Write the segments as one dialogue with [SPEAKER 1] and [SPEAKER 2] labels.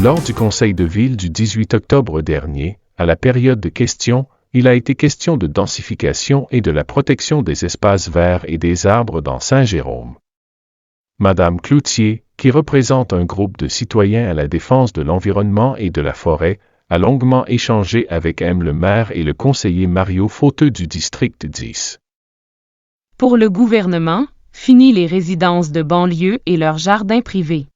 [SPEAKER 1] Lors du conseil de ville du 18 octobre dernier, à la période de questions, il a été question de densification et de la protection des espaces verts et des arbres dans Saint-Jérôme. Madame Cloutier, qui représente un groupe de citoyens à la défense de l'environnement et de la forêt, a longuement échangé avec le maire et le conseiller Mario Fauteux du district 10.
[SPEAKER 2] Pour le gouvernement, fini les résidences de banlieue et leurs jardins privés.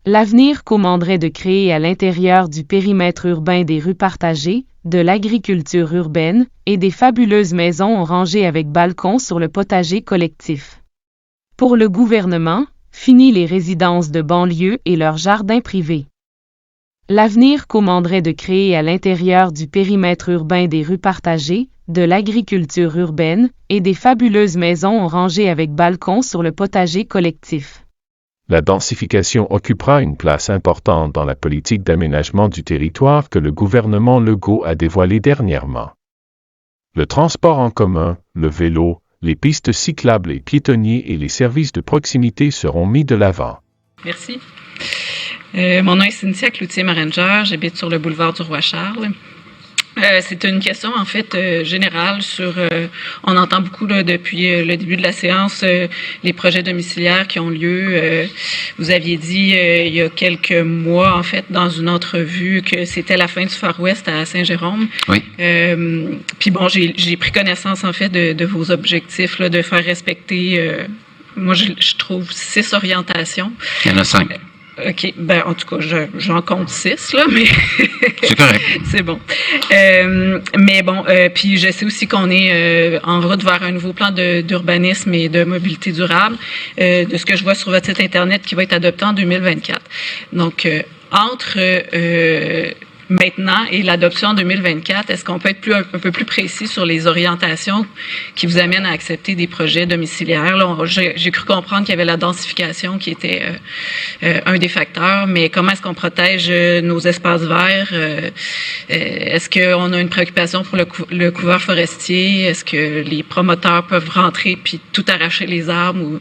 [SPEAKER 2] L'avenir commanderait de créer à l'intérieur du périmètre urbain des rues partagées, de l'agriculture urbaine et des fabuleuses maisons rangées avec balcons sur le potager collectif. Pour le gouvernement, fini les résidences de banlieue et leurs jardins privés. L'avenir commanderait de créer à l'intérieur du périmètre urbain des rues partagées, de l'agriculture urbaine et des fabuleuses maisons rangées avec balcons sur le potager collectif.
[SPEAKER 1] La densification occupera une place importante dans la politique d'aménagement du territoire que le gouvernement Legault a dévoilée dernièrement. Le transport en commun, le vélo, les pistes cyclables et piétonniers et les services de proximité seront mis de l'avant.
[SPEAKER 3] Merci. Mon nom est Cynthia Cloutier-Maringer, j'habite sur le boulevard du Roi-Charles. C'est une question, en fait, générale sur... on entend beaucoup, là, depuis le début de la séance, les projets domiciliaires qui ont lieu. Vous aviez dit, il y a quelques mois, en fait, dans une entrevue, que c'était la fin du Far West à Saint-Jérôme.
[SPEAKER 4] Oui.
[SPEAKER 3] Puis bon, j'ai pris connaissance, en fait, de vos objectifs, là, de faire respecter... moi, je trouve 6 orientations.
[SPEAKER 4] Il y en a 5.
[SPEAKER 3] OK. Ben, en tout cas, j'en compte 6, là, mais...
[SPEAKER 4] C'est correct.
[SPEAKER 3] C'est bon. Mais bon, puis je sais aussi qu'on est en route vers un nouveau plan d'urbanisme et de mobilité durable, de ce que je vois sur votre site Internet, qui va être adopté en 2024. Donc, entre maintenant et l'adoption en 2024, est-ce qu'on peut être un peu plus précis sur les orientations qui vous amènent à accepter des projets domiciliaires? Là, j'ai cru comprendre qu'il y avait la densification qui était un des facteurs, mais comment est-ce qu'on protège nos espaces verts? Est-ce qu'on a une préoccupation pour le couvert forestier? Est-ce que les promoteurs peuvent rentrer puis tout arracher les arbres? Ou,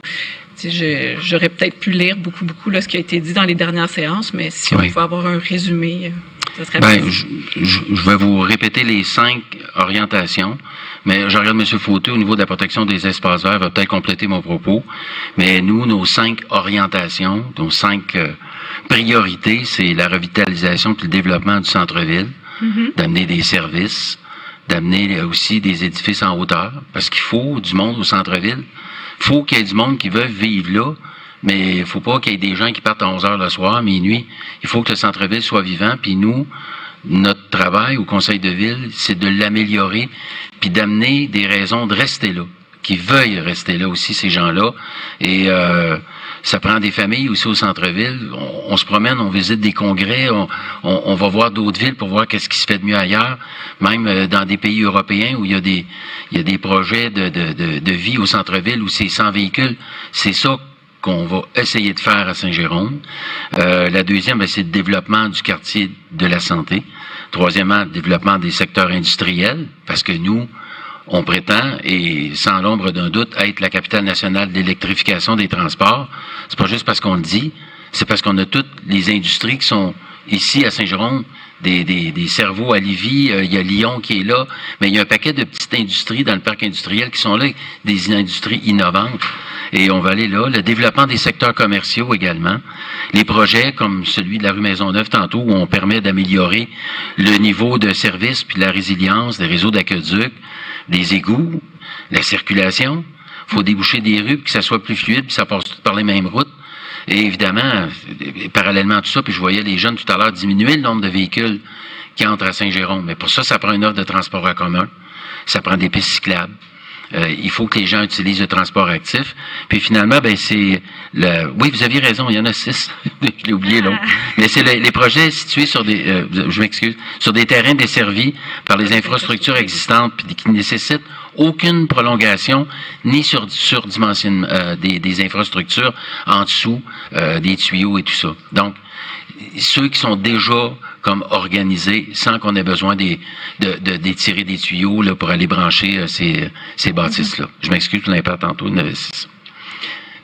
[SPEAKER 3] j'aurais peut-être pu lire beaucoup là, ce qui a été dit dans les dernières séances, mais si on pouvait avoir un résumé...
[SPEAKER 4] je vais vous répéter les 5 orientations, mais je regarde M. Fauteux au niveau de la protection des espaces verts, va peut-être compléter mon propos. Mais nous, nos 5 orientations, nos 5 priorités, c'est la revitalisation et le développement du centre-ville, d'amener des services, d'amener aussi des édifices en hauteur, parce qu'il faut du monde au centre-ville. Il faut qu'il y ait du monde qui veuille vivre là, mais il ne faut pas qu'il y ait des gens qui partent à 11 heures le soir, minuit. Il faut que le centre-ville soit vivant. Puis nous, notre travail au conseil de ville, c'est de l'améliorer puis d'amener des raisons de rester là, qui veuillent rester là aussi, ces gens-là. Et ça prend des familles aussi au centre-ville. On se promène, on visite des congrès, on va voir d'autres villes pour voir qu'est-ce qui se fait de mieux ailleurs. Même dans des pays européens où il y a des projets de vie au centre-ville où c'est 100 véhicules. C'est ça qu'on va essayer de faire à Saint-Jérôme. La deuxième, c'est le développement du quartier de la santé. Troisièmement, le développement des secteurs industriels, parce que nous, on prétend, et sans l'ombre d'un doute, être la capitale nationale de l'électrification des transports. C'est pas juste parce qu'on le dit, c'est parce qu'on a toutes les industries qui sont ici à Saint-Jérôme, des cerveaux à Lévis, il y a Lyon qui est là, mais il y a un paquet de petites industries dans le parc industriel qui sont là, des industries innovantes. Et on va aller là. Le développement des secteurs commerciaux également. Les projets comme celui de la rue Maisonneuve tantôt, où on permet d'améliorer le niveau de service puis la résilience des réseaux d'aqueduc, des égouts, la circulation. Il faut déboucher des rues, puis que ça soit plus fluide, puis ça passe tout par les mêmes routes. Et évidemment, parallèlement à tout ça, puis je voyais les jeunes tout à l'heure diminuer le nombre de véhicules qui entrent à Saint-Jérôme. Mais pour ça, ça prend une offre de transport en commun. Ça prend des pistes cyclables. Il faut que les gens utilisent le transport actif. Puis finalement, c'est le... Oui, vous aviez raison, il y en a 6. Je l'ai oublié, l'autre. Mais c'est les projets situés sur des... je m'excuse. Sur des terrains desservis par les infrastructures existantes puis qui ne nécessitent aucune prolongation ni surdimension des infrastructures en dessous des tuyaux et tout ça. Donc, ceux qui sont déjà comme organisés sans qu'on ait besoin d'étirer des tuyaux là, pour aller brancher ces bâtisses-là. Je m'excuse pour l'impact tantôt, il y en avait 6.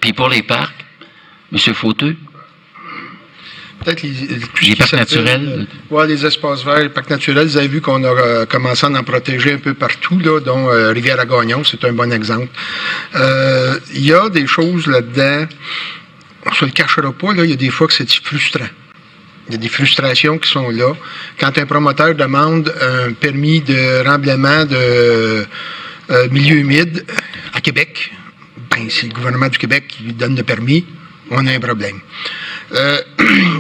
[SPEAKER 4] Puis pour les parcs, M. Fauteux?
[SPEAKER 5] peut-être
[SPEAKER 4] les parcs naturels.
[SPEAKER 5] Oui, les espaces verts, les parcs naturels. Vous avez vu qu'on a commencé à en protéger un peu partout, là, dont Rivière-à-Gagnon, c'est un bon exemple. Il y a des choses là-dedans, on ne se le cachera pas, là, il y a des fois que c'est frustrant. Il y a des frustrations qui sont là. Quand un promoteur demande un permis de remblaiement de milieu humide à Québec, ben, c'est le gouvernement du Québec qui lui donne le permis, on a un problème.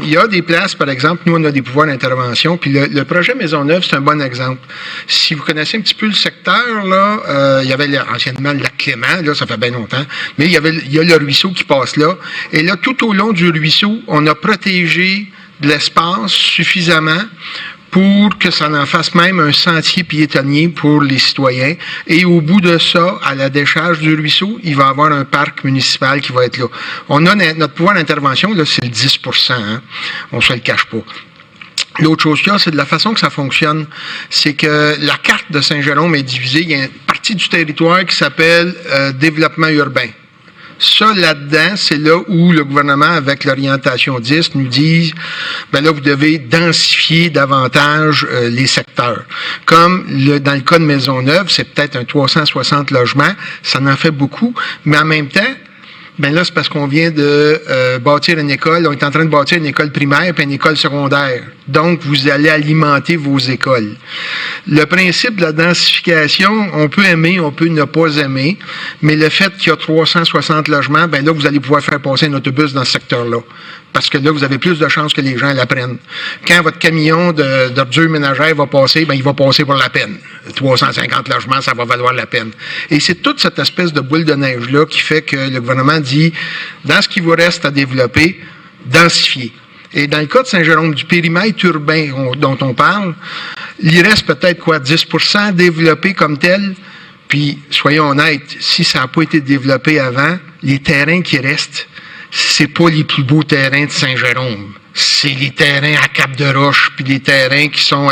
[SPEAKER 5] Il y a des places, par exemple, nous, on a des pouvoirs d'intervention, puis le projet Maisonneuve, c'est un bon exemple. Si vous connaissez un petit peu le secteur, là, il y avait anciennement le lac Clément, là, ça fait bien longtemps, mais il y a le ruisseau qui passe là, et là, tout au long du ruisseau, on a protégé de l'espace suffisamment pour que ça en fasse même un sentier piétonnier pour les citoyens. Et au bout de ça, à la décharge du ruisseau, il va y avoir un parc municipal qui va être là. On a notre pouvoir d'intervention, là, c'est le 10%, hein? On se le cache pas. L'autre chose qu'il y a, c'est de la façon que ça fonctionne. C'est que la carte de Saint-Jérôme est divisée. Il y a une partie du territoire qui s'appelle développement urbain. Ça, là-dedans, c'est là où le gouvernement, avec l'orientation 10, nous dit, ben là, vous devez densifier davantage les secteurs. Comme dans le cas de Maisonneuve, c'est peut-être un 360 logements, ça en fait beaucoup, mais en même temps, ben là, c'est parce qu'on vient de bâtir une école, on est en train de bâtir une école primaire puis une école secondaire. Donc, vous allez alimenter vos écoles. Le principe de la densification, on peut aimer, on peut ne pas aimer, mais le fait qu'il y a 360 logements, ben là, vous allez pouvoir faire passer un autobus dans ce secteur-là. Parce que là, vous avez plus de chances que les gens l'apprennent. Quand votre camion d'ordures ménagères va passer, ben il va passer pour la peine. 350 logements, ça va valoir la peine. Et c'est toute cette espèce de boule de neige-là qui fait que le gouvernement dit, dans ce qui vous reste à développer, densifier. Et dans le cas de Saint-Jérôme, du périmètre urbain dont on parle, il reste peut-être 10% développé comme tel. Puis, soyons honnêtes, si ça n'a pas été développé avant, les terrains qui restent, c'est pas les plus beaux terrains de Saint-Jérôme. C'est les terrains à Cap-de-Roche, puis les terrains qui sont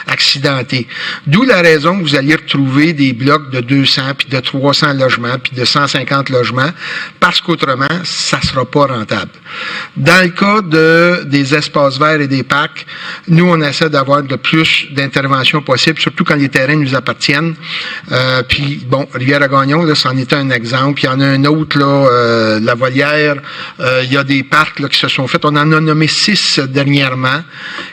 [SPEAKER 5] accidentés. D'où la raison que vous allez retrouver des blocs de 200, puis de 300 logements, puis de 150 logements, parce qu'autrement, ça sera pas rentable. Dans le cas des espaces verts et des parcs, nous, on essaie d'avoir le plus d'interventions possible, surtout quand les terrains nous appartiennent. Puis, bon, Rivière-à-Gagnon, là, c'en était un exemple. Il y en a un autre, là, la Volière. Il y a des parcs là, qui se sont faits. On en a nommé 6 dernièrement,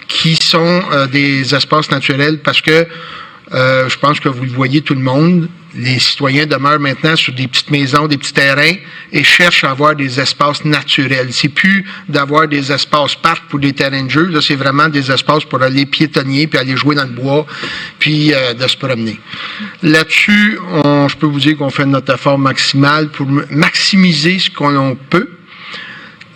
[SPEAKER 5] qui sont des espaces naturels parce que je pense que vous le voyez tout le monde, les citoyens demeurent maintenant sur des petites maisons, des petits terrains et cherchent à avoir des espaces naturels. C'est plus d'avoir des espaces parcs pour des terrains de jeu, là c'est vraiment des espaces pour aller piétonner puis aller jouer dans le bois puis de se promener. Là-dessus, je peux vous dire qu'on fait notre effort maximal pour maximiser ce qu'on peut.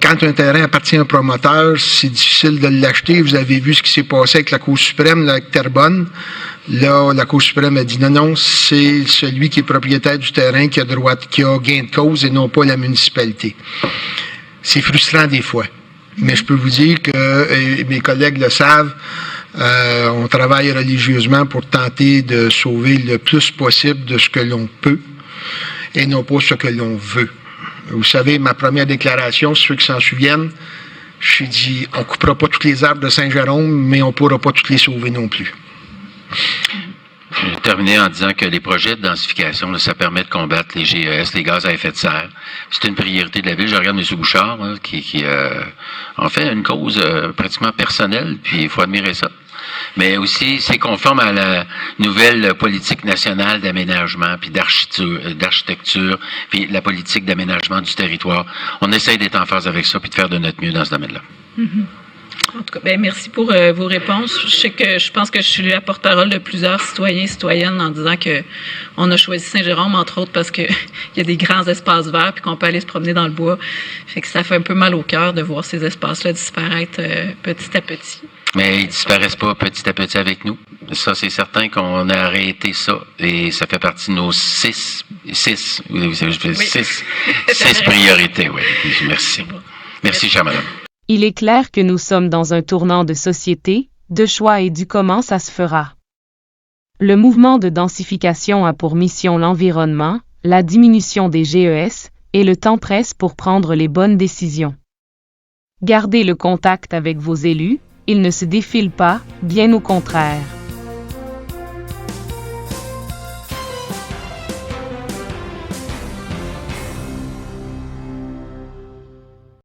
[SPEAKER 5] Quand un terrain appartient à un promoteur, c'est difficile de l'acheter. Vous avez vu ce qui s'est passé avec la Cour suprême, là, avec Terrebonne. Là, la Cour suprême a dit non, c'est celui qui est propriétaire du terrain qui a gain de cause et non pas la municipalité. C'est frustrant des fois. Mais je peux vous dire que, et mes collègues le savent, on travaille religieusement pour tenter de sauver le plus possible de ce que l'on peut et non pas ce que l'on veut. Vous savez, ma première déclaration, ceux qui s'en souviennent, j'ai dit, on ne coupera pas tous les arbres de Saint-Jérôme, mais on ne pourra pas tous les sauver non plus.
[SPEAKER 4] Je vais terminer en disant que les projets de densification, là, ça permet de combattre les GES, les gaz à effet de serre. C'est une priorité de la ville. Je regarde M. Bouchard, hein, qui en fait une cause pratiquement personnelle, puis il faut admirer ça. Mais aussi, c'est conforme à la nouvelle politique nationale d'aménagement, puis d'architecture, puis la politique d'aménagement du territoire. On essaye d'être en phase avec ça, puis de faire de notre mieux dans ce domaine-là.
[SPEAKER 3] En tout cas, ben merci pour vos réponses. Je pense que je suis la porte-parole de plusieurs citoyens et citoyennes en disant que on a choisi Saint-Jérôme, entre autres, parce que il y a des grands espaces verts puis qu'on peut aller se promener dans le bois. Fait que ça fait un peu mal au cœur de voir ces espaces-là disparaître petit à petit.
[SPEAKER 4] Mais ils disparaissent pas petit à petit avec nous. Ça, c'est certain qu'on a arrêté ça. Et ça fait partie de nos six priorités. Oui. Merci. Merci, chère madame.
[SPEAKER 2] Il est clair que nous sommes dans un tournant de société, de choix et du comment ça se fera. Le mouvement de densification a pour mission l'environnement, la diminution des GES, et le temps presse pour prendre les bonnes décisions. Gardez le contact avec vos élus, ils ne se défilent pas, bien au contraire.